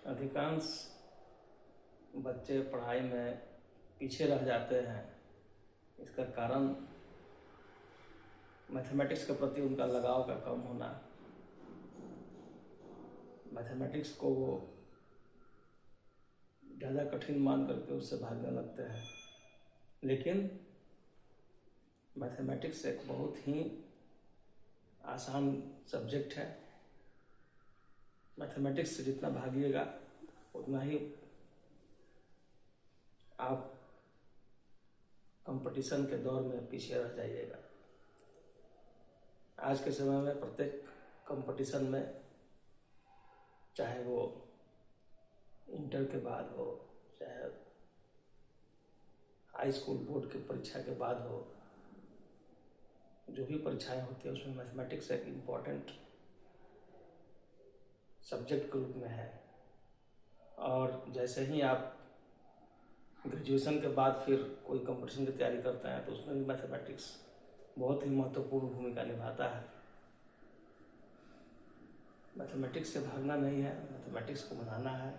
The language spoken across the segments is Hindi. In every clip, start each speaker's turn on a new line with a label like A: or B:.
A: अधिकांश बच्चे पढ़ाई में पीछे रह जाते हैं। इसका कारण मैथमेटिक्स के प्रति उनका लगाव का कम होना। मैथमेटिक्स को वो ज़्यादा कठिन मान करके उससे भागने लगते हैं। लेकिन मैथमेटिक्स एक बहुत ही आसान सब्जेक्ट है। मैथमेटिक्स से जितना भागिएगा उतना ही आप कंपटीशन के दौर में पीछे रह जाइएगा। आज के समय में प्रत्येक कंपटीशन में, चाहे वो इंटर के बाद हो, चाहे हाई स्कूल बोर्ड की परीक्षा के बाद हो, जो भी परीक्षाएं होती है उसमें मैथमेटिक्स एक इम्पॉर्टेंट सब्जेक्ट के रूप में है। और जैसे ही आप ग्रेजुएशन के बाद फिर कोई कंपटीशन की तैयारी करते हैं तो उसमें भी मैथमेटिक्स बहुत ही महत्वपूर्ण भूमिका निभाता है। मैथमेटिक्स से भागना नहीं है, मैथमेटिक्स को बनाना है,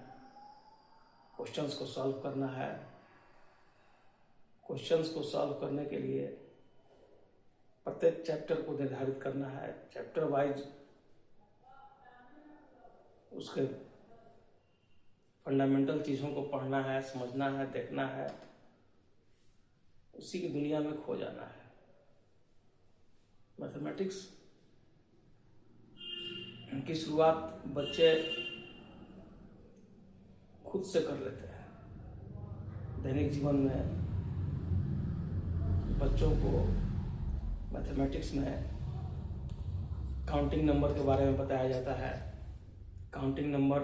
A: क्वेश्चंस को सॉल्व करना है। क्वेश्चंस को सॉल्व करने के लिए प्रत्येक चैप्टर को निर्धारित करना है, चैप्टर वाइज उसके फंडामेंटल चीज़ों को पढ़ना है, समझना है, देखना है, उसी की दुनिया में खो जाना है। मैथमेटिक्स की शुरुआत बच्चे खुद से कर लेते हैं। दैनिक जीवन में बच्चों को मैथमेटिक्स में काउंटिंग नंबर के बारे में बताया जाता है। काउंटिंग नंबर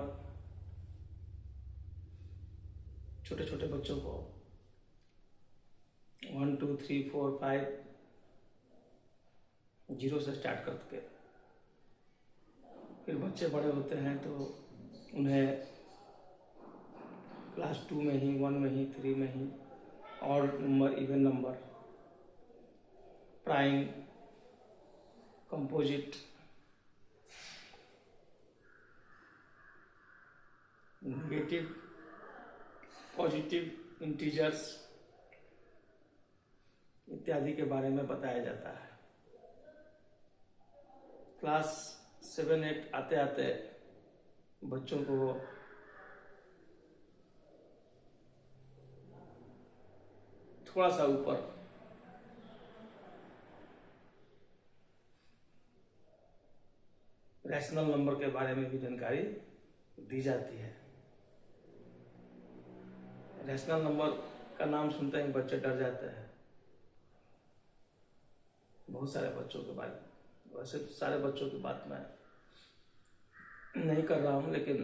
A: छोटे छोटे बच्चों को 1 2 3 4 5 0 से स्टार्ट करके, फिर बच्चे बड़े होते हैं तो उन्हें क्लास 2 में ही, 1 में ही, 3 में ही odd number, even number, prime, composite, negative, positive, integers इत्यादि के बारे में बताया जाता है। क्लास 7 8 आते आते बच्चों को थोड़ा सा ऊपर रैशनल नंबर के बारे में भी जानकारी दी जाती है। रैशनल नंबर का नाम सुनते ही बच्चे डर जाते हैं। बहुत सारे बच्चों के बारे में, वैसे सारे बच्चों की बात मैं नहीं कर रहा हूँ, लेकिन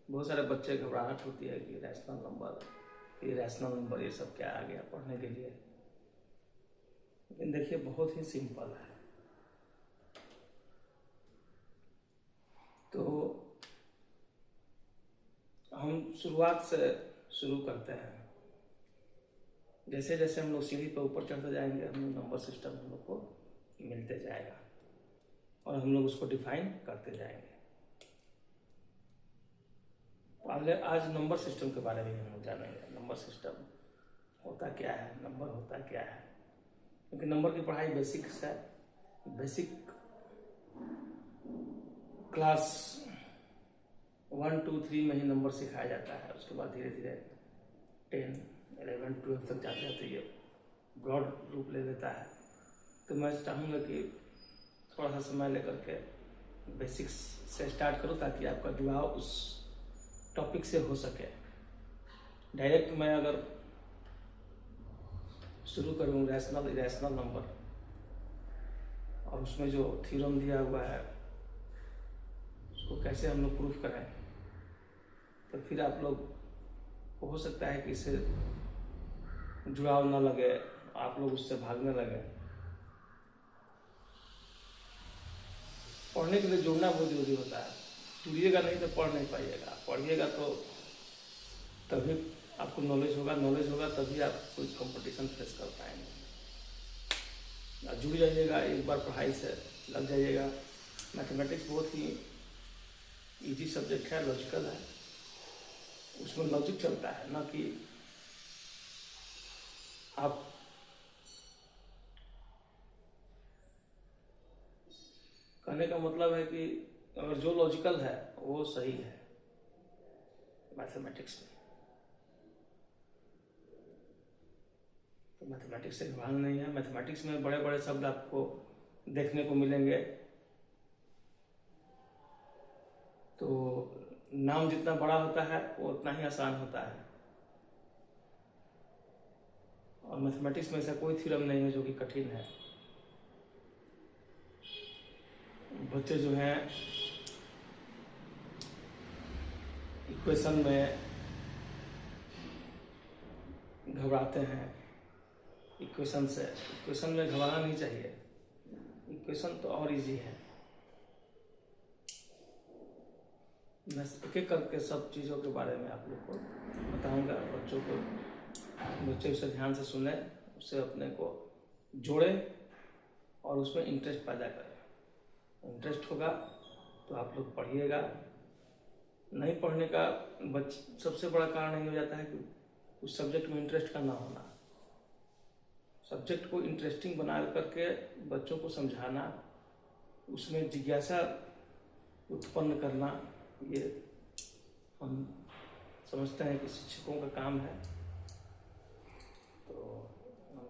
A: बहुत सारे बच्चे घबराहट होती है कि रैशनल नंबर, ये रैशनल नंबर, ये सब क्या आ गया पढ़ने के लिए। लेकिन देखिए बहुत ही सिंपल है। तो हम शुरुआत से शुरू करते हैं। जैसे जैसे हम लोग सीढ़ी पर ऊपर चढ़ते जाएंगे, हम लोग नंबर सिस्टम हम लोग को मिलते जाएगा और हम लोग उसको डिफाइन करते जाएंगे। पहले आज नंबर सिस्टम के बारे में हम लोग जानेंगे। नंबर सिस्टम होता क्या है, नंबर होता क्या है, क्योंकि नंबर की पढ़ाई बेसिक है। बेसिक क्लास 1 2 3 में ही नंबर सिखाया जाता है। उसके बाद धीरे धीरे 10 11 12 तक जाते जाते ये ब्रॉड रूप ले लेता है। तो मैं चाहूँगा कि थोड़ा सा समय लेकर के बेसिक्स से स्टार्ट करो, ताकि आपका जुड़ाव उस टॉपिक से हो सके। डायरेक्ट मैं अगर शुरू करूँ रैशनल इरेशनल नंबर और उसमें जो थ्योरम दिया हुआ है उसको कैसे हम लोग प्रूफ करें, तो फिर आप लोग को हो सकता है कि इससे जुड़ाव न लगे, आप लोग उससे भागने लगे। पढ़ने के लिए जुड़ना बहुत जरूरी होता है। जुड़िएगा नहीं तो पढ़ नहीं पाइएगा। पढ़िएगा तो तभी आपको नॉलेज होगा, नॉलेज होगा तभी आप कोई कंपटीशन फेस कर पाएंगे। जुड़ जाइएगा, एक बार पढ़ाई से लग जाइएगा। मैथमेटिक्स बहुत ही इजी सब्जेक्ट है, लॉजिकल है। उसमें लॉजिक चलता है, ना कि आप कहने का मतलब है कि अगर जो लॉजिकल है वो सही है मैथमेटिक्स में, तो मैथमेटिक्स से भाग नहीं है। मैथमेटिक्स में बड़े बड़े शब्द आपको देखने को मिलेंगे, तो नाम जितना बड़ा होता है वो उतना ही आसान होता है। और मैथमेटिक्स में ऐसा कोई थ्योरम नहीं है जो कि कठिन है। बच्चे जो हैं इक्वेशन में घबराते हैं, इक्वेशन में घबराना नहीं चाहिए। इक्वेशन तो और इजी है। मैं एक एक करके सब चीज़ों के बारे में आप लोग को बताऊंगा। बच्चे उसे ध्यान से सुने, उससे अपने को जोड़े और उसमें इंटरेस्ट पैदा करें। इंटरेस्ट होगा तो आप लोग पढ़िएगा। नहीं पढ़ने का सबसे बड़ा कारण ये हो जाता है कि उस सब्जेक्ट में इंटरेस्ट का ना होना। सब्जेक्ट को इंटरेस्टिंग बना करके बच्चों को समझाना, उसमें जिज्ञासा उत्पन्न करना, ये हम समझते हैं कि शिक्षकों का काम है। तो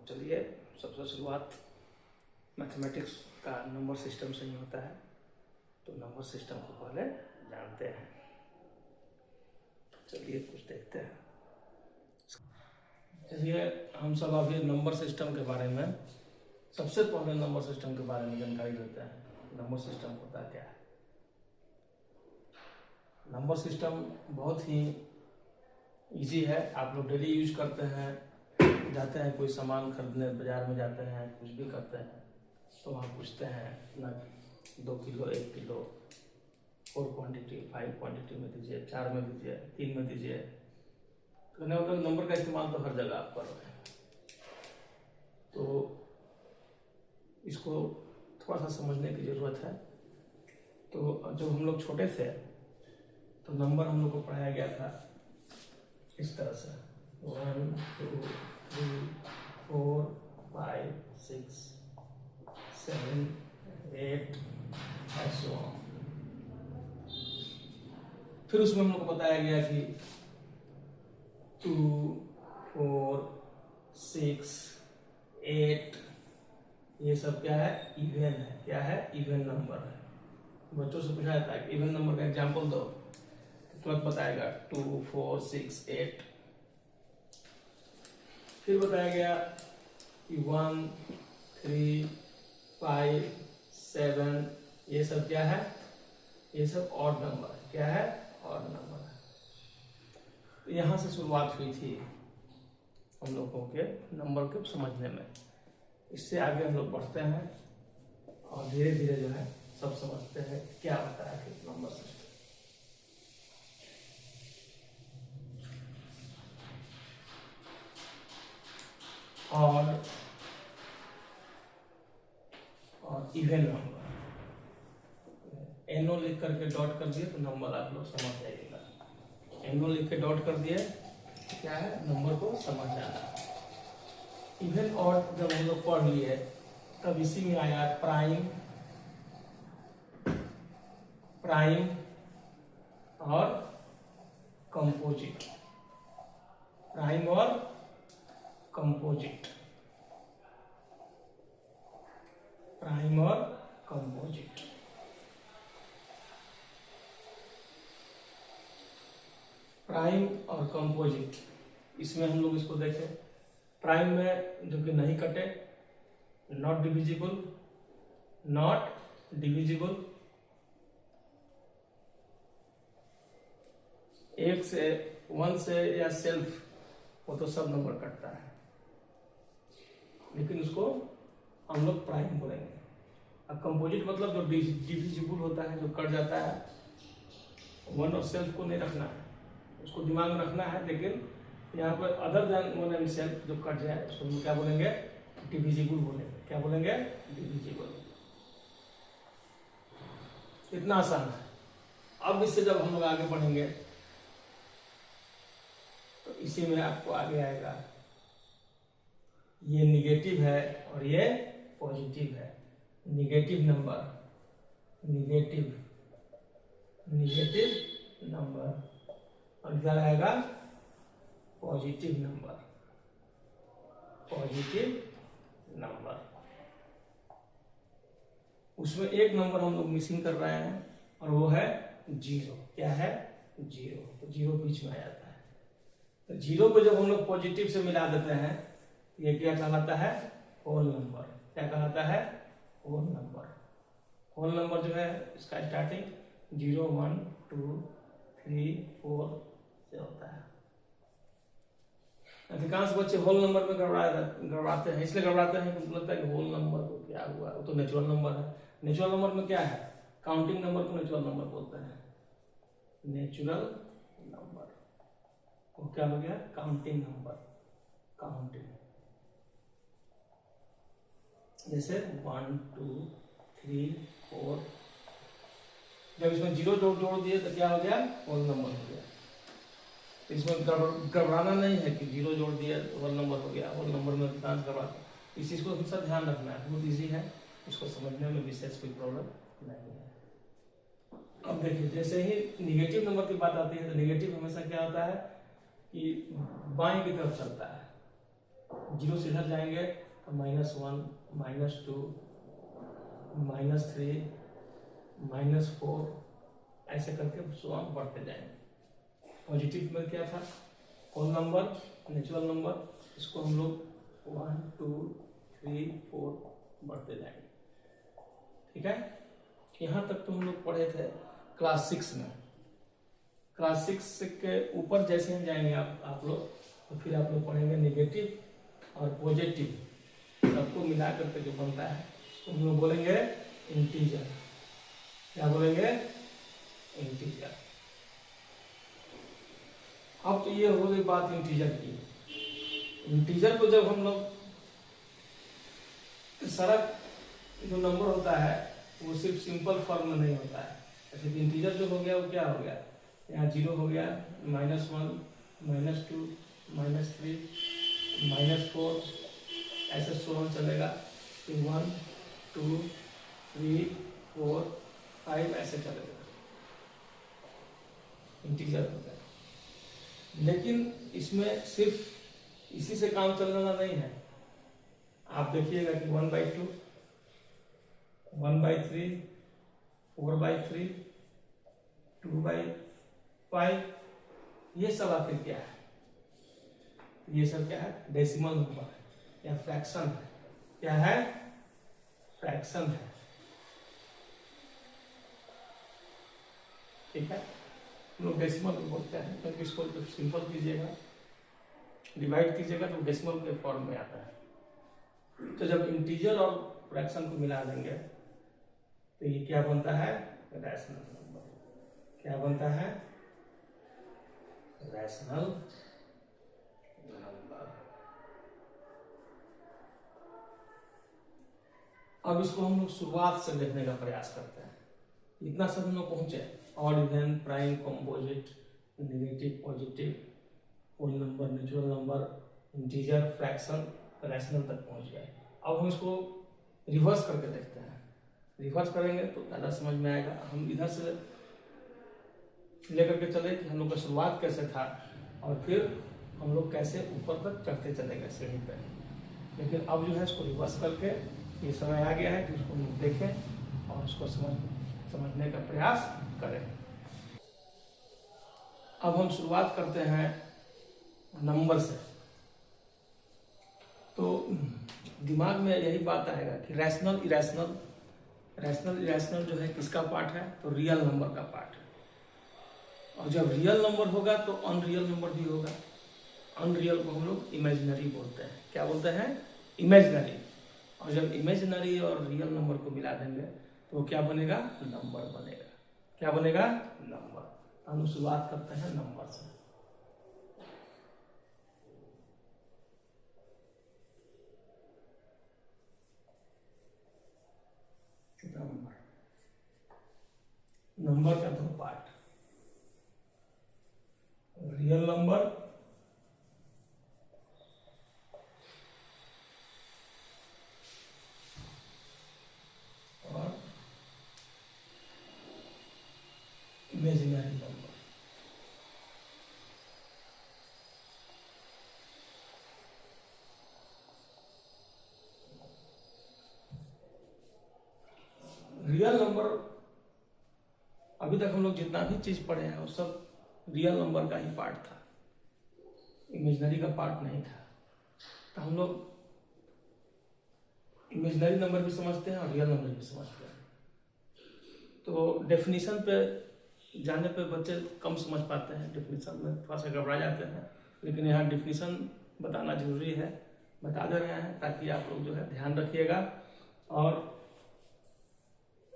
A: चलिए, सबसे शुरुआत मैथमेटिक्स का नंबर सिस्टम से ही होता है, तो नंबर सिस्टम को पहले जानते हैं। चलिए कुछ देखते हैं। चलिए हम सब अभी नंबर सिस्टम के बारे में, सबसे पहले नंबर सिस्टम के बारे में जानकारी लेते हैं। नंबर सिस्टम होता क्या है? नंबर सिस्टम बहुत ही इजी है। आप लोग डेली यूज करते हैं, जाते हैं कोई सामान खरीदने, बाजार में जाते हैं, कुछ भी करते हैं तो वहाँ पूछते हैं ना 2 किलो, 1 किलो, 4 क्वांटिटी, 5 क्वांटिटी में दीजिए, 4 में दीजिए, 3 में दीजिए। तो नंबर का इस्तेमाल तो हर जगह आप कर रहे हैं। तो इसको थोड़ा सा समझने की ज़रूरत है। तो जब हम लोग छोटे थे तो नंबर हम लोग को पढ़ाया गया था इस तरह से 1 2 3 4 5 6 7 8 ऐसे। फिर उसमें हम लोग को बताया गया कि 2 4 6 8 ये सब क्या है? इवन है। क्या है? इवन नंबर है। बच्चों से पूछा जाता है इवन नंबर का एग्जाम्पल दो, तो तुरंत बताएगा 2 4 6 8। फिर बताया गया कि 1 3 5 7 ये सब क्या है? ये सब ऑड नंबर है। क्या है? ऑड नंबर है। तो यहाँ से शुरुआत हुई थी हम लोगों के नंबर को समझने में। इससे आगे हम लोग बढ़ते हैं और धीरे धीरे जो है सब समझते हैं क्या होता है कि नंबर सिस्टम। और इवन नंबर, एनो लिख करके डॉट कर दिए तो नंबर आप लोग समझ जाइएगा। एनो लिख के डॉट कर दिए क्या है? नंबर को समझ जाना। इवन और जब हम लोग पढ़ लिए तब इसी में आया प्राइम और कंपोजिट। प्राइम और कंपोजिट, प्राइम और कंपोजिट। प्राइम और कंपोजिट, इसमें हम लोग इसको देखें। प्राइम में जो कि नहीं कटे, नॉट डिविजिबल, एक से 1 से या सेल्फ वो तो सब नंबर कटता है, लेकिन उसको हम लोग प्राइम बोलेंगे। अब कंपोजिट मतलब जो डिविजिबल होता है, जो कट जाता है। 1 और सेल्फ को नहीं रखना है, उसको दिमाग में रखना है, लेकिन यहाँ पर अदर देन 1 एंड सेल्फ जो कट जाए उसको हम क्या बोलेंगे? डिविजिबल बोलेंगे। क्या बोलेंगे? डिविजिबल। इतना आसान है। अब इससे जब हम लोग आगे बढ़ेंगे तो इसी में आपको आगे आएगा, ये निगेटिव है और ये पॉजिटिव है। निगेटिव नंबर, निगेटिव नंबर, और इधर आएगा पॉजिटिव नंबर, पॉजिटिव नंबर। उसमें एक नंबर हम लोग मिसिंग कर रहे हैं और वो है जीरो। क्या है? जीरो। तो जीरो बीच में आ जाता है। तो जीरो को जब हम लोग पॉजिटिव से मिला देते हैं, ये क्या कहलाता है? Whole number. क्या कहलाता है? Whole number. होल नंबर जो है इसका स्टार्टिंग 0, 1, 2, 3, 4 से होता है। अधिकांश बच्चे होल नंबर में गड़बड़ाते हैं। इसलिए गड़बड़ाते हैं क्योंकि लगता है कि होल नंबर को क्या हुआ, वो तो नेचुरल नंबर है। नेचुरल नंबर में क्या है? काउंटिंग नंबर को नेचुरल नंबर बोलते हैं। नेचुरल नंबर वो क्या हो गया? Counting number. काउंटिंग, जैसे 1, 2, 3, 4। जब इसमें जीरो जोड़ दिए तो क्या हो गया? होल नंबर हो गया। तो इसमें गड़बड़ाना नहीं है कि जीरो जोड़ दिया तो होल नंबर हो गया। होल नंबर में अधिकांश गड़बड़ाता है। इस चीज को हमेशा ध्यान रखना है, बहुत ईजी है, इसको समझने में विशेष कोई प्रॉब्लम नहीं है। अब देखिए, जैसे ही निगेटिव नंबर की बात आती है तो निगेटिव हमेशा क्या होता है कि बाएं की तरफ चलता है। जीरो से इधर जाएंगे तो -1, -2, -3, -4 ऐसे करके सुबह बढ़ते जाएंगे। पॉजिटिव में क्या था? होल नंबर, नेचुरल नंबर, इसको हम लोग 1, 2, 3, 4 बढ़ते जाएंगे। ठीक है, यहाँ तक तो हम लोग पढ़े थे क्लास 6 में। क्लास 6 के ऊपर जैसे हम जाएंगे आप लोग, तो फिर आप लोग पढ़ेंगे निगेटिव और पॉजिटिव सबको मिला करके जो बनता है तो हम लोग बोलेंगे इंटीजर। क्या बोलेंगे? इंटीजर। अब तो ये हो गई बात इंटीजर की। इंटीजर को जब हम लोग, सारा जो नंबर होता है वो सिर्फ सिंपल फॉर्म में नहीं होता है। जैसे कि इंटीजर जो हो गया वो क्या हो गया? यहाँ 0 हो गया, -1, -2, -3, -4 ऐसे सोन चलेगा। फिर 1, 2, 3, 4, 5 ऐसे चलेगा। इंटीजर होता है। लेकिन इसमें सिर्फ इसी से काम चलने वाला नहीं है। आप देखिएगा कि 1/2, 1/3, 4/3, 2/5, ये सब आखिर क्या है? ये सब क्या है? डेसिमल नंबर है या फ्रैक्शन है। क्या है? फ्रैक्शन है। ठीक है, हम लोग डेसिमल बोलते हैं क्योंकि इसको सिंपल कीजिएगा, डिवाइड कीजिएगा तो डेसिमल के फॉर्म में आता है। तो जब इंटीजर और फ्रैक्शन को मिला देंगे तो ये क्या बनता है? Rational number. क्या बनता है? Rational number. अब इसको हम लोग शुरुआत से देखने का प्रयास करते हैं। इतना सब हम लोग पहुंचे, odd, even, prime, composite, negative, positive, whole number, natural number, integer, fraction, rational तक पहुंच गए। अब हम इसको रिवर्स करके देखते हैं। रिवर्स करेंगे तो ज़्यादा समझ में आएगा। हम इधर से लेकर के चले कि हम लोग का शुरुआत कैसे था और फिर हम लोग कैसे ऊपर तक चढ़ते चलेंगे सीढ़ी पे। लेकिन अब जो है इसको रिवर्स करके ये समय आ गया है कि उसको हम लोग देखें और उसको समझने का प्रयास करें। अब हम शुरुआत करते हैं नंबर से। तो दिमाग में यही बात आएगा कि रैशनल इरेशनल, रैशनल इरेशनल जो है किसका पार्ट है? तो रियल नंबर का पार्ट है। और जब रियल नंबर होगा तो अनरियल नंबर भी होगा। अनरियल को हम लोग इमेजिनरी बोलते हैं। क्या बोलते हैं? इमेजिनरी। और जब इमेजिनरी और रियल नंबर को मिला देंगे तो क्या बनेगा? नंबर बनेगा। क्या बनेगा? नंबर। हम शुरुआत करते हैं नंबर से। नंबर का दो part, real number imaginary number. Real number, अभी तक हम लोग जितना भी चीज पढ़े हैं वो सब रियल नंबर का ही पार्ट था, इमेजिनरी का पार्ट नहीं था। तो हम लोग इमेजिनरी नंबर भी समझते हैं और रियल नंबर भी समझते हैं। तो डेफिनेशन पे जाने पे बच्चे कम समझ पाते हैं, डेफिनेशन में थोड़ा सा घबरा जाते हैं, लेकिन यहाँ डेफिनेशन बताना जरूरी है, बता दे रहे हैं ताकि आप लोग जो है ध्यान रखिएगा और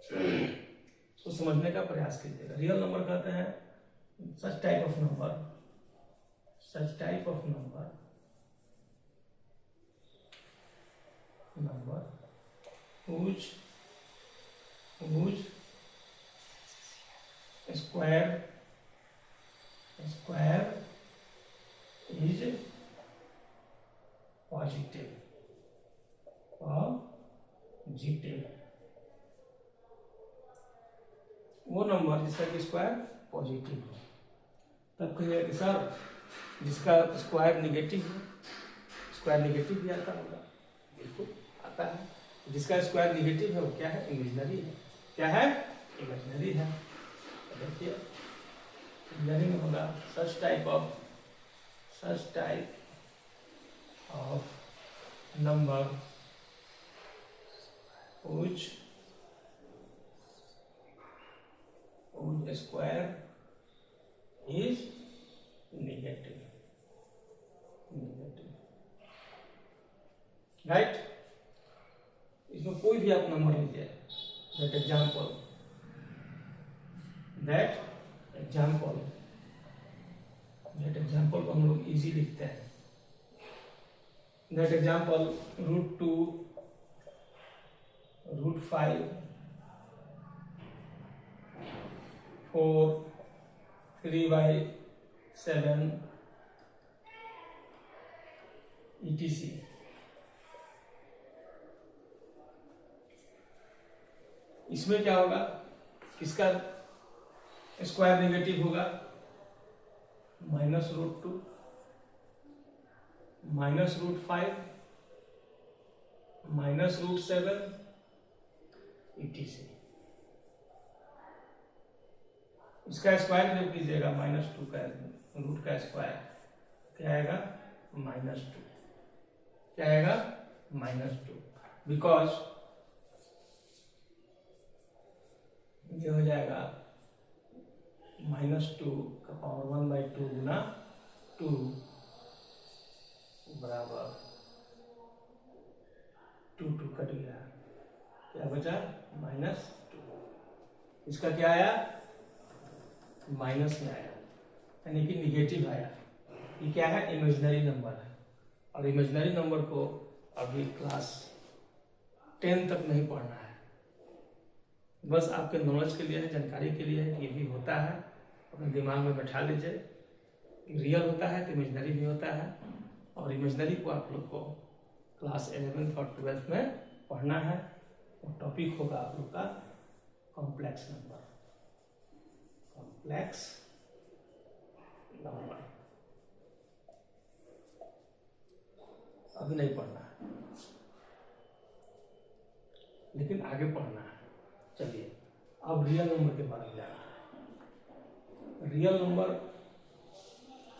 A: उसको समझने का प्रयास कीजिएगा। रियल नंबर कहते हैं such type of number, such type of number whose square is positive, वो नंबर जिसका कि स्क्वायर पॉजिटिव है। तब कहिएगा कि सर जिसका स्क्वायर निगेटिव है, स्क्वायर निगेटिव भी आता होगा, बिल्कुल आता है। जिसका स्क्वायर निगेटिव है वो क्या है? इमेजिनरी है। क्या है? इमेजिनरी है। तो देखिए इमेजिनरी में होगा such type of number whose square is negative, right. इसमें कोई भी आप नंबर लीजिए, दैट एग्जाम्पल को हम लोग इजी लिखते हैं। That example √2, √5, 4, 3/7 etc। इसमें क्या होगा? किसका स्क्वायर नेगेटिव होगा? -√2, -√5, -√7 etc। इसका स्क्वायर जब कीजिएगा -2 का रूट का स्क्वायर क्या आएगा? -2। क्या आएगा? -2। बिकॉज ये हो जाएगा -2 का पावर 1/2 गुना 2 बराबर 2 कट गया, क्या बचा? -2। इसका क्या आया? माइनस में आया, यानी कि निगेटिव आया। ये क्या है? इमेजिनरी नंबर है। और इमेजिनरी नंबर को अभी क्लास 10 तक नहीं पढ़ना है, बस आपके नॉलेज के लिए है, जानकारी के लिए है कि ये भी होता है। अपने दिमाग में बैठा लीजिए, रियल होता है तो इमेजिनरी भी होता है, और इमेजिनरी को आप लोग को क्लास 11th और 12th में पढ़ना है। और टॉपिक होगा आप लोग का कॉम्प्लेक्स नंबर, कॉम्प्लेक्स नंबर। अभी नहीं पढ़ना है, लेकिन आगे पढ़ना है। चलिए अब रियल नंबर के बारे में जानना है। रियल नंबर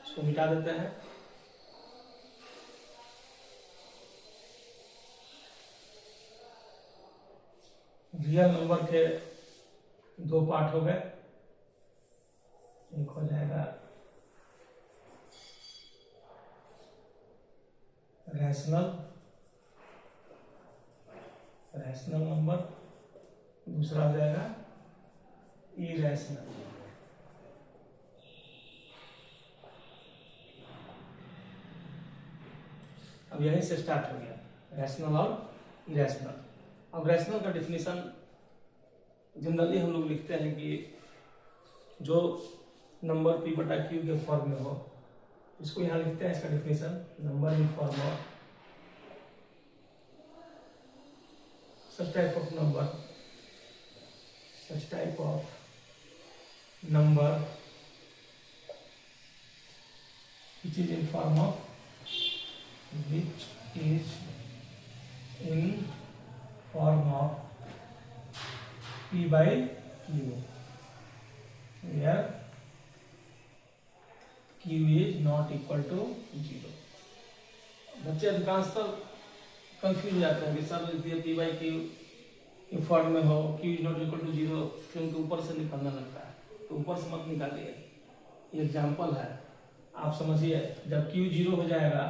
A: इसको मिटा देते हैं। रियल नंबर के 2 पार्ट हो गए। एक हो जाएगा रैशनल नंबर, दूसरा हो जाएगा इरैशनल। अब यहीं से स्टार्ट हो गया रैशनल और इरैशनल। अब रैशनल का डिफिनीशन जनरली हम लोग लिखते हैं कि जो नंबर p/q के फॉर्म में हो, इसको यहाँ लिखते हैं। इसका definition number in form of such type of number which is in form of P by Q, where Q is not equal to 0। बच्चे अधिकांशतः कंफ्यूज जाते हैं कि सर यदि P by Q के फॉर्म में हो, Q is not equal to 0, क्योंकि ऊपर से निकालना लगता है, तो ऊपर से मत निकालिए। ये एग्जाम्पल है, आप समझिए। जब Q 0 हो जाएगा,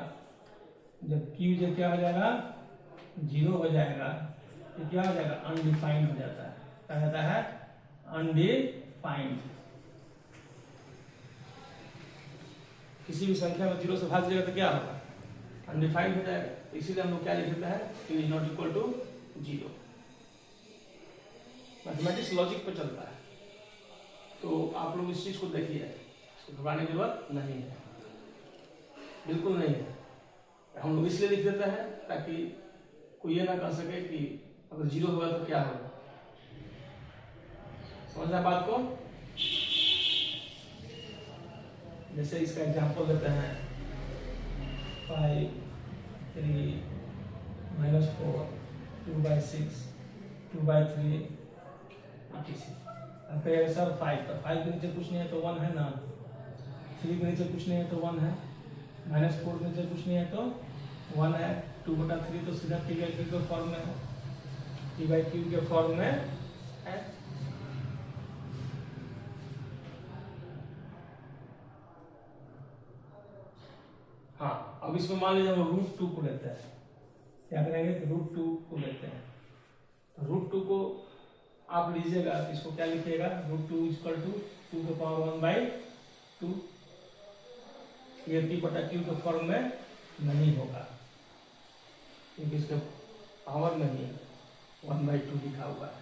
A: जब Q जो क्या हो जाएगा 0 हो जाएगा, तो क्या हो जाएगा अनडिफाइंड हो जाता है। क्या कहता है अनडिफाइंड। किसी भी संख्या में 0 से भाग जाएगा तो क्या होगा अनडिफाइंड हो जाएगा। इसीलिए हम लोग क्या लिख देते हैं Q is not equal to 0। Mathematics logic पर चलता है, तो आप लोग इस चीज को देखिए, इसको घबराने की जरूरत नहीं है, बिल्कुल नहीं है। हम लोग इसलिए लिख देते हैं ताकि कोई ये ना कह सके कि अगर 0 होगा तो क्या होगा। समझना बात को। जैसे इसका एग्जांपल देते हैं 5 3 -4 2/6 2/3 अब कहेगा सर 5 का 5 के नीचे कुछ नहीं है तो 1 है ना, 3 के नीचे कुछ नहीं है तो 1 है, -4 के नीचे कुछ नहीं है तो 1 है, 2/3 तो सीधा P by Q के फॉर्म में है, P by Q के फॉर्म में है। हाँ, अब इसमें मान लीजिए हम √2 को लेते हैं, क्या करेंगे √2 को लेते हैं, तो √2 को आप लीजिएगा, इसको क्या लिखिएगा √2 इक्वल टू 2 के पावर 1/2। ये P बटा Q के फॉर्म में नहीं होगा, क्योंकि इसके पावर में ही 1/2 लिखा हुआ है।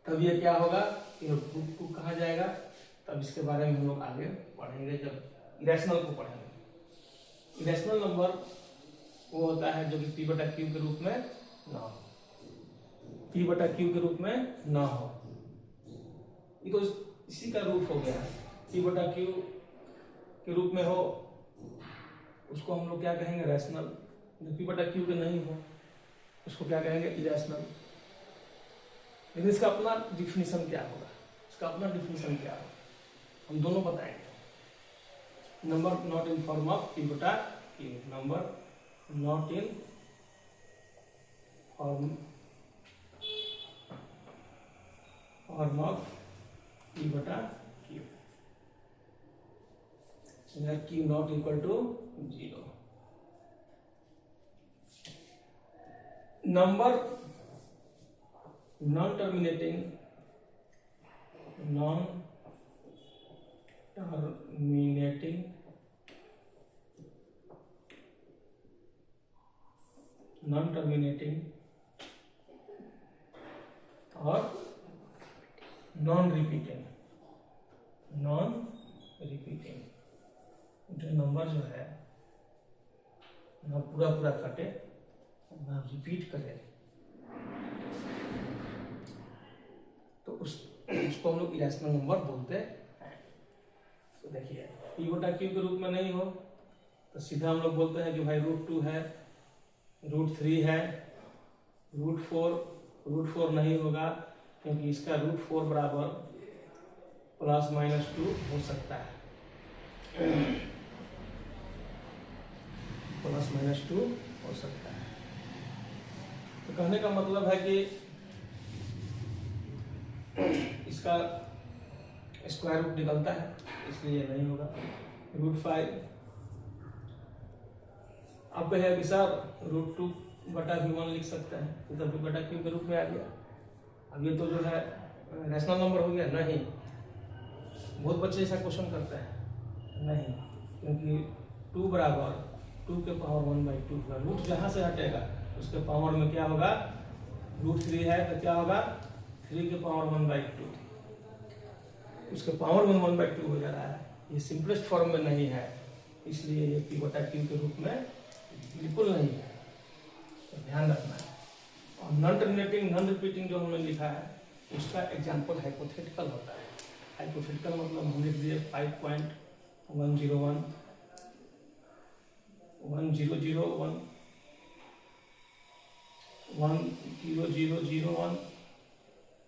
A: तब ये क्या होगा, ये √2 कहा जाएगा। तब इसके बारे में हम लोग आगे पढ़ेंगे जब इरेशनल को पढ़ेंगे। इरेशनल नंबर वो होता है जो कि P बटा Q के रूप में ना हो, P बटा Q के रूप में ना हो। ये तो इसी का रूप हो गया, P बटा Q के रूप में हो उसको हम लोग क्या कहेंगे रैशनल। जो P बटा Q के नहीं हो उसको क्या कहेंगे इरेशनल। लेकिन इसका अपना डिफिनीशन क्या होगा, इसका अपना डिफिनीशन क्या होगा, हम दोनों बताएंगे। Number not in form of P बटा Q, number not in form of P बटा Q, Q not equal to 0। Number non terminating और नॉन रिपीटिंग जो नंबर जो है ना पूरा पूरा कटे ना रिपीट करे, तो उसको हम लोग इरेशनल नंबर बोलते हैं। तो देखिए P बटा Q के रूप में नहीं हो तो सीधा हम लोग बोलते हैं कि भाई √2 है, √3 है, √4 नहीं होगा, क्योंकि इसका √4 बराबर ±2 हो सकता है, ±2 हो सकता है। तो कहने का मतलब है कि इसका स्क्वायर रूट निकलता है, इसलिए नहीं होगा। √5 अब कहेगा कि सर √2 बटा V1 लिख सकते हैं, तो P बटा Q के रूप में आ गया। अब ये तो जो है रैशनल नंबर हो गया नहीं। बहुत बच्चे ऐसा क्वेश्चन करते हैं नहीं, क्योंकि 2 बराबर 2 के पावर 1/2 का रूट जहाँ से हटेगा उसके पावर में क्या होगा, √3 है तो क्या होगा 3 के पावर 1/2, उसके पावर में 1/2 हो जा रहा है। ये सिंपलेस्ट फॉर्म में नहीं है, इसलिए ये P बटा Q के रूप में बिल्कुल नहीं है, तो ध्यान रखना है। और नॉन टर्मिनेटिंग नॉन रिपीटिंग जो हमने लिखा है उसका एग्जाम्पल हाइपोथेटिकल होता है। हाइपोथेटिकल मतलब हम लिख दिए 5.101 1001 10001।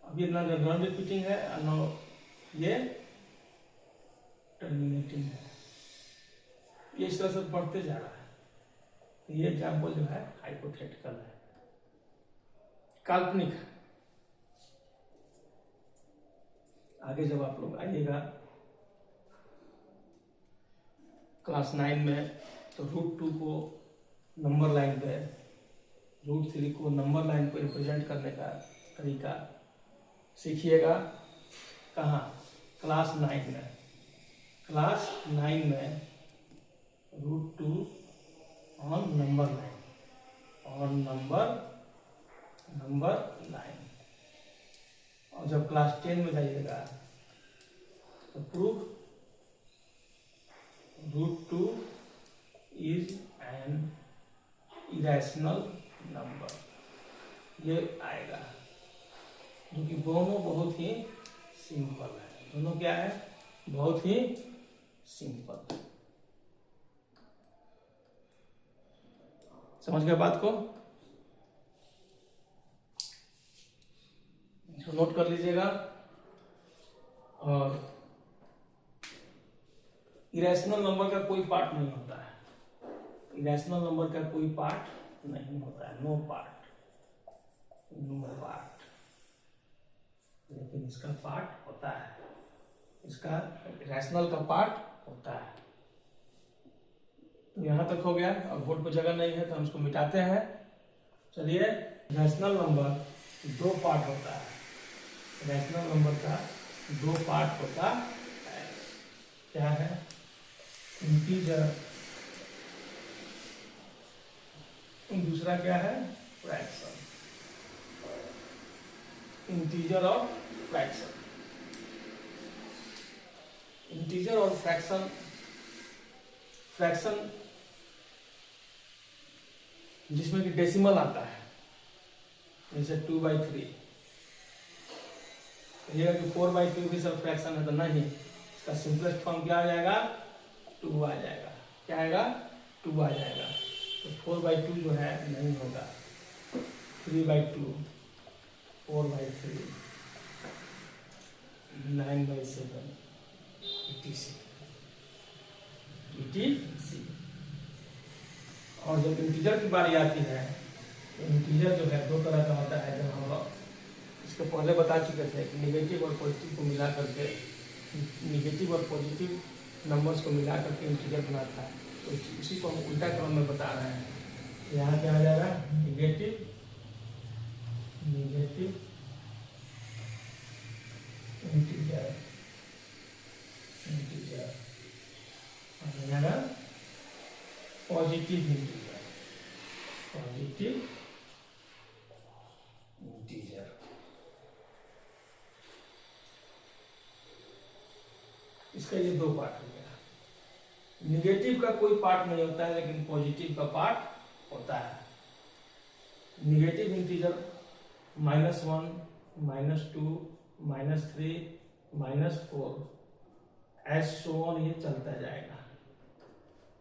A: अब ये ना नॉन रिपीटिंग है और ना ये टर्मिनेटिंग है, ये इस तरह से बढ़ते जा रहा है। तो ये एग्जाम्पल जो है हाइपोथेटिकल है, काल्पनिक है। आगे जब आप लोग आइएगा क्लास 9 में तो √2 को नंबर लाइन पे, √3 को नंबर लाइन पे रिप्रेजेंट करने का तरीका सीखिएगा। कहाँ? क्लास 9 में। क्लास 9 में √2 on number line, on number line. और जब क्लास 10 में जाइएगा तो proof √2 is an irrational number, ये आएगा, जो कि दोनों बहुत ही सिंपल है। दोनों क्या है? बहुत ही सिंपल। समझ गए बात को? इसको नोट कर लीजिएगा। और इरेशनल नंबर का कोई पार्ट नहीं होता है, इरेशनल नंबर का कोई पार्ट नहीं होता है, नो पार्ट, लेकिन इसका पार्ट होता है, इसका इरेशनल का पार्ट होता है। तो यहां तक हो गया। और बोर्ड पर जगह नहीं है तो हम इसको मिटाते हैं। चलिए, इरेशनल नंबर दो पार्ट होता है, इरेशनल नंबर का दो पार्ट होता है। क्या है? इंटीजर, दूसरा क्या है? फ्रैक्शन। इंटीजर और फ्रैक्शन, इंटीजर और फ्रैक्शन। फ्रैक्शन जिसमें कि डेसिमल आता है, जैसे 2/3। कहिएगा कि 4/2 भी सब फ्रैक्शन है, तो नहीं, इसका सिंपलेस्ट फॉर्म क्या आ जाएगा? 2 आ जाएगा। क्या आएगा? 2 आ जाएगा। तो 4/2 जो है नहीं होगा, 3/2, 4/3, 9/7, etc। और जब इंटीजर की बारी आती है तो इंटीजर जो है दो तरह का होता है। जब हम लोग इसको पहले बता चुके थे कि निगेटिव और पॉजिटिव को मिला करके, निगेटिव और पॉजिटिव नंबर्स को मिला करके इंटीजर बना था, तो इसी को हम उल्टा क्रम में बता रहे हैं। यहाँ क्या आ जाएगा? निगेटिव इंटीजर, आ जाएगा पॉजिटिव इंटीजर, इसका ये दो पार्ट हो गया। निगेटिव का कोई पार्ट नहीं होता है, लेकिन पॉजिटिव का पार्ट होता है। Negative integer -1, -2, -3, -4 as so on, ये चलता जाएगा।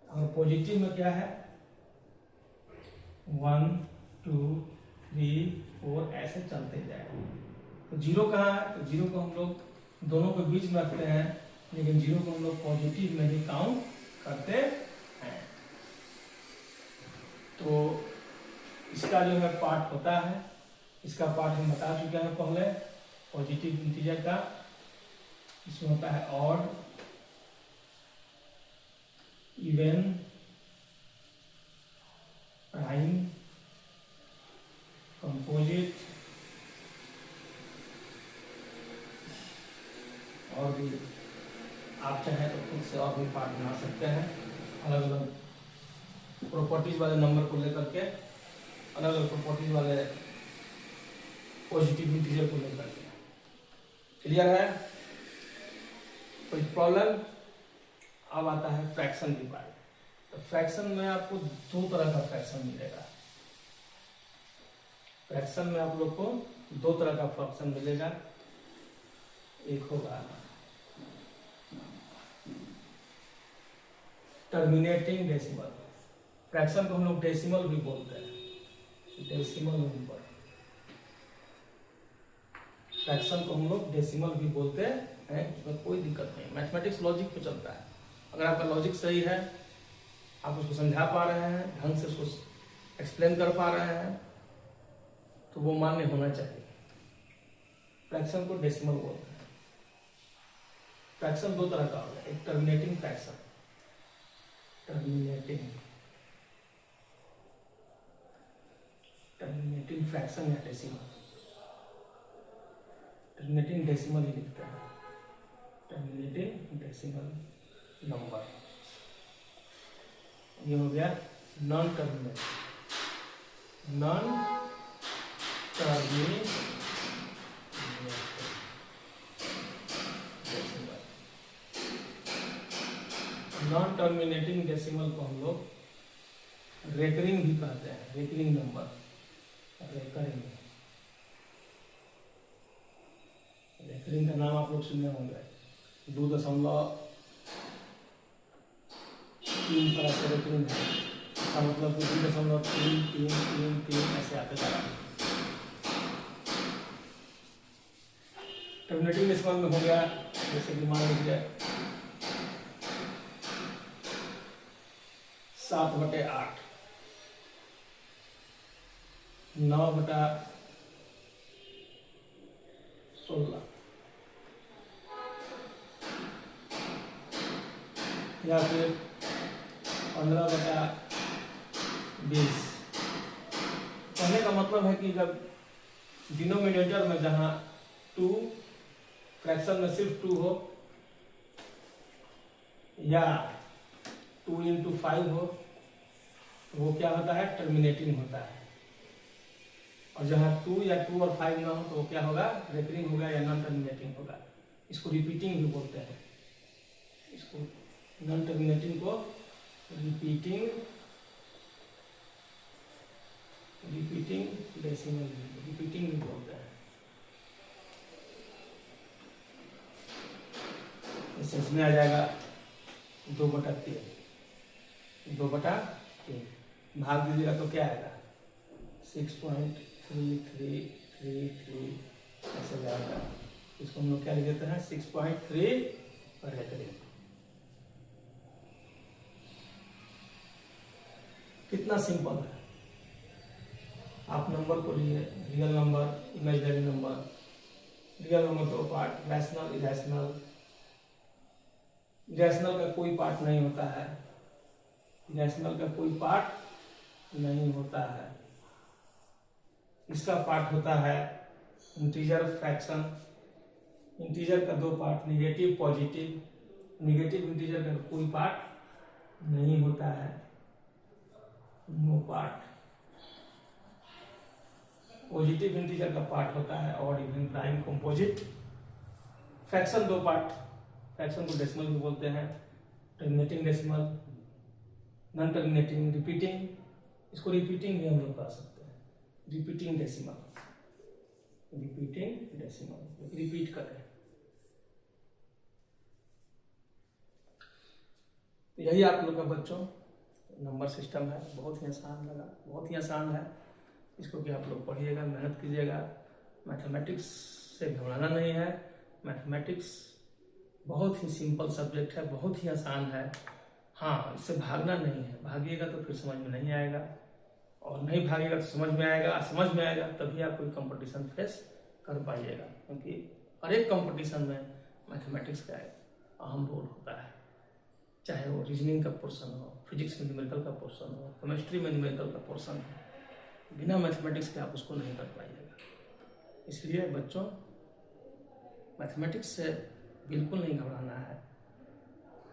A: और पॉजिटिव में क्या है? 1, 2, 3, 4 ऐसे चलते जाएगा। तो जीरो कहाँ है? तो जीरो को हम लोग दोनों के बीच में रखते हैं, लेकिन जीरो को हम लोग पॉजिटिव में ही काउंट करते हैं। तो इसका जो है पार्ट होता है, इसका पार्ट हम बता चुके हैं पहले। पॉजिटिव इंटीजर का इसमें होता है ऑड, इवन, प्राइम, कंपोजिट और भी आप चाहें तो खुद से और भी पार्ट बना सकते हैं। अलग अलग प्रॉपर्टीज वाले नंबर को लेकर के, अलग अलग प्रॉपर्टीज वाले पॉजिटिव इंटीजर को लेकर के। क्लियर है? कोई प्रॉब्लम? अब आता है फ्रैक्शन की बात। तो फ्रैक्शन में आपको दो तरह का फ्रैक्शन मिलेगा। फ्रैक्शन में आप लोग को दो तरह का फ्रैक्शन मिलेगा। एक होगा टर्मिनेटिंग डेसिमल। फ्रैक्शन को हम लोग डेसिमल भी बोलते हैं, डेसिमल नंबर। फ्रैक्शन को हम लोग डेसिमल भी बोलते हैं, उसमें कोई दिक्कत नहीं। मैथमेटिक्स लॉजिक पे चलता है। अगर आपका लॉजिक सही है, आप उसको समझा पा रहे हैं, ढंग से उसको एक्सप्लेन कर पा रहे हैं, तो वो मान्य होना चाहिए। फ्रैक्शन को डेसिमल बोलते हैं। फ्रैक्शन दो तरह का होगा, एक टर्मिनेटिंग फ्रैक्शन, टर्मिनेटिंग फ्रैक्शन या डेसिमल। टर्मिनेटिंग डेसिमल ही लिखते हैं, टर्मिनेटिंग डेसिमल नंबर। ये हो गया non terminating, non terminating decimal को हम लोग रेकरिंग भी कहते हैं, रेकरिंग नंबर। रेकरिंग का नाम आप लोग सुने होंगे, 2.3 पर ऐसे रेकरिंग है, इसका मतलब 2.3 ऐसे आते जा रहा है। टर्मिनेटिंग डेसिमल में हो गया, जैसे कि मान लीजिए 7/8, 9/16, या फिर 15/20। कहने का मतलब है कि जब डिनोमिनेटर में जहां 2, फ्रैक्शन में सिर्फ 2 हो, या 2 × 5 हो, तो वो क्या होता है, टर्मिनेटिंग होता है। और जहां 2 या 2 और 5 ना हो, तो वो क्या होगा, रेकरिंग होगा या नॉन टर्मिनेटिंग होगा। इसको रिपीटिंग भी बोलते हैं, इसको नॉन टर्मिनेटिंग को रिपीटिंग डेसिमल, रिपीटिंग भी बोलते हैं। इसमें आ जाएगा 2/3, 2/3 भाग दीजिएगा तो क्या आएगा, 6.3333 ऐसे जाएगा। इसको हम लोग क्या लिख देते हैं, 6.3 पर रेकरिंग। कितना सिंपल है। आप नंबर को लिए, real number, imaginary number. Real number 2 part, rational, irrational. Irrational का कोई पार्ट नहीं होता है, इरेशनल का कोई पार्ट नहीं होता है। इसका पार्ट होता है इंटीजर, फ्रैक्शन। इंटीजर का 2 part, negative, positive. Negative integer का कोई पार्ट नहीं होता है, नो पार्ट। पॉजिटिव इंटीजर का पार्ट होता है odd, even, prime, composite. Fraction 2 part, fraction को डेसिमल भी बोलते हैं, terminating decimal, non terminating, repeating. इसको रिपीटिंग भी हम लोग कह सकते हैं, रिपीटिंग डेसिमल, रिपीट करें। यही आप लोग का बच्चों नंबर सिस्टम है। बहुत ही आसान लगा, बहुत ही आसान है। इसको कि आप लोग पढ़िएगा, मेहनत कीजिएगा। मैथमेटिक्स से घबराना नहीं है। मैथमेटिक्स बहुत ही सिंपल सब्जेक्ट है, बहुत ही आसान है। हाँ, इससे भागना नहीं है, भागिएगा तो फिर समझ में नहीं आएगा, और नहीं भागेगा तो समझ में आएगा, समझ में आएगा तभी आप कोई कंपटीशन फेस कर पाइएगा। क्योंकि हर एक कंपटीशन में मैथमेटिक्स का अहम रोल होता है, चाहे वो रीजनिंग का पोर्शन हो, फिजिक्स में न्यूमेरिकल का पोर्शन हो, केमिस्ट्री में न्यूमेरिकल का पोर्शन हो। बिना मैथमेटिक्स के आप उसको नहीं कर पाइएगा। इसलिए बच्चों, मैथमेटिक्स से बिल्कुल नहीं घबराना है,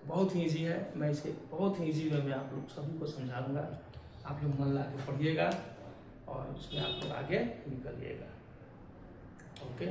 A: बहुत ही ईजी है। मैं इसे बहुत ही ईजी वे में आप लोग सभी को समझाऊंगा। आप लोग मन ला के पढ़िएगा और उसमें आप लोग आगे निकलिएगा। ओके।